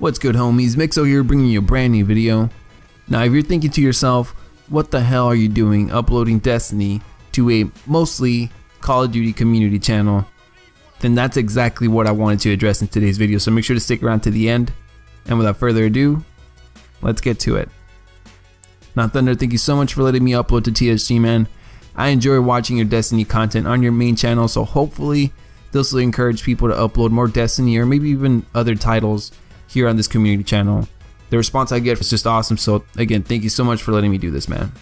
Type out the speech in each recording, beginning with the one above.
What's good, homies? Mixo here, bringing you a brand new video. Now if you're thinking to yourself, what the hell are you doing uploading Destiny to a mostly Call of Duty community channel, then that's exactly what I wanted to address in today's video, so make sure to stick around to the end. And without further ado, let's get to it. Now Thunder, thank you so much for letting me upload to TSG, man. I enjoy watching your Destiny content on your main channel, so hopefully this will encourage people to upload more Destiny or maybe even other titles here on this community channel. The response I get is just awesome, so again, thank you so much for letting me do this, man.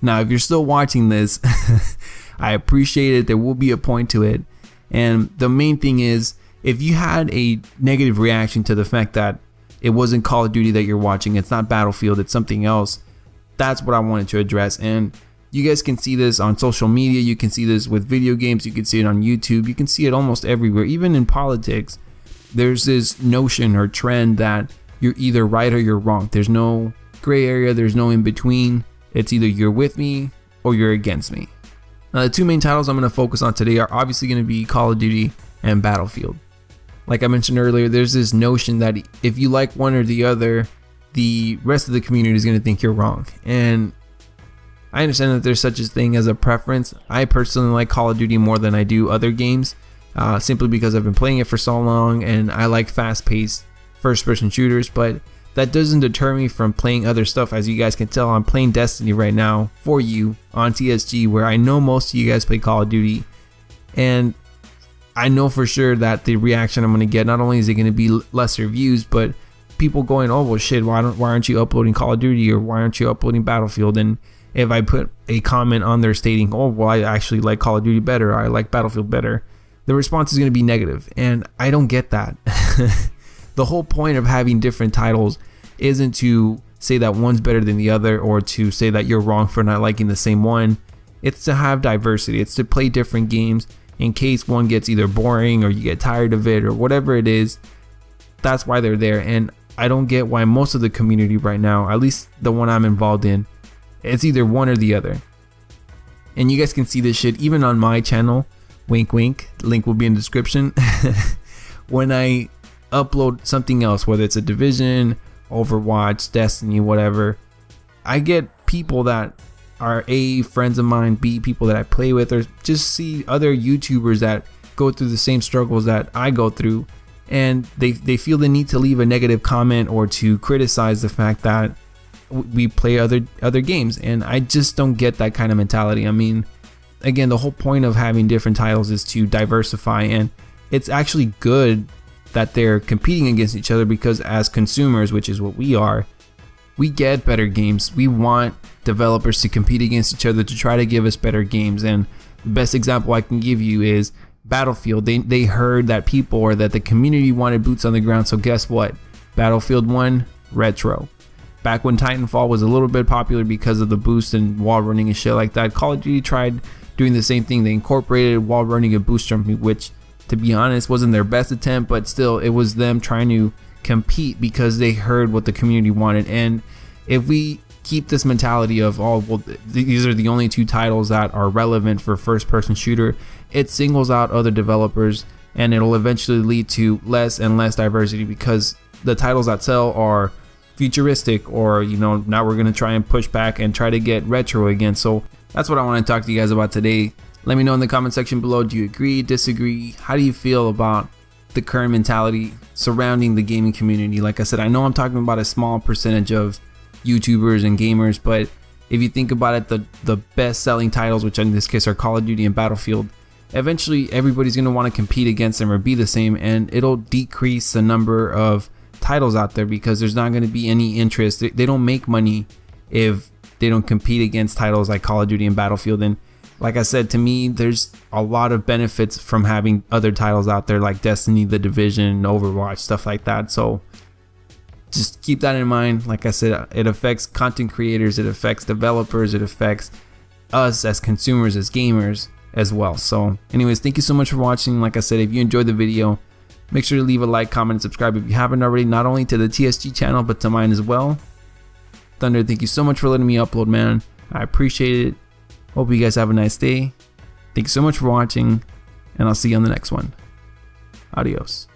Now if you're still watching this, I appreciate it. There will be a point to it, and the main thing is, if you had a negative reaction to the fact that it wasn't Call of Duty that you're watching, it's not Battlefield, it's something else, that's what I wanted to address. And you guys can see this on social media, you can see this with video games, you can see it on YouTube, you can see it almost everywhere. Even in politics, there's this notion or trend that you're either right or you're wrong. There's no gray area, there's no in between. It's either you're with me or you're against me. Now the two main titles I'm going to focus on today are obviously going to be Call of Duty and Battlefield. Like I mentioned earlier, there's this notion that if you like one or the other, the rest of the community is going to think you're wrong. And I understand that there's such a thing as a preference. I personally like Call of Duty more than I do other games, simply because I've been playing it for so long and I like fast-paced first-person shooters, but that doesn't deter me from playing other stuff. As you guys can tell, I'm playing Destiny right now for you on TSG, where I know most of you guys play Call of Duty, and I know for sure that the reaction I'm going to get, not only is it going to be lesser views, but people going, oh well shit, why aren't you uploading Call of Duty, or why aren't you uploading Battlefield? And if I put a comment on there stating, oh well, I actually like Call of Duty better, or I like Battlefield better, the response is going to be negative, and I don't get that. The whole point of having different titles isn't to say that one's better than the other, or to say that you're wrong for not liking the same one. It's to have diversity. It's to play different games in case one gets either boring or you get tired of it or whatever it is. That's why they're there. And I don't get why most of the community right now, at least the one I'm involved in, it's either one or the other. And you guys can see this shit even on my channel, wink wink, link will be in the description. When I upload something else, whether it's a Division, Overwatch, Destiny, whatever, I get people that are A, friends of mine, B, people that I play with, or just see other YouTubers that go through the same struggles that I go through, and they feel the need to leave a negative comment or to criticize the fact that we play other games. And I just don't get that kind of mentality. I mean, again, the whole point of having different titles is to diversify, and it's actually good that they're competing against each other, because as consumers, which is what we are, we get better games. We want developers to compete against each other to try to give us better games. And the best example I can give you is Battlefield. They heard that people, or that the community wanted boots on the ground, so guess what? Battlefield 1 retro. Back when Titanfall was a little bit popular because of the boost and wall running and shit like that, Call of Duty tried doing the same thing. They incorporated wall running and boost jumping, which, to be honest, wasn't their best attempt, but still, it was them trying to compete because they heard what the community wanted. And if we keep this mentality of, oh well, these are the only two titles that are relevant for first-person shooter, it singles out other developers, and it'll eventually lead to less and less diversity, because the titles that sell are futuristic, or now we're going to try and push back and try to get retro again. So that's what I want to talk to you guys about today. Let me know in the comment section below, do you agree, disagree? How do you feel about the current mentality surrounding the gaming community? Like I said, I know I'm talking about a small percentage of YouTubers and gamers, but if you think about it, the best selling titles, which in this case are Call of Duty and Battlefield, eventually everybody's going to want to compete against them or be the same, and it'll decrease the number of titles out there because there's not going to be any interest. They don't make money if they don't compete against titles like Call of Duty and Battlefield. And like I said, to me, there's a lot of benefits from having other titles out there like Destiny, The Division, Overwatch, stuff like that. So just keep that in mind. Like I said, it affects content creators, it affects developers, it affects us as consumers, as gamers as well. So anyways, thank you so much for watching. Like I said, if you enjoyed the video, make sure to leave a like, comment, and subscribe if you haven't already, not only to the TSG channel, but to mine as well. Thunder, thank you so much for letting me upload, man. I appreciate it. Hope you guys have a nice day. Thank you so much for watching, and I'll see you on the next one. Adios.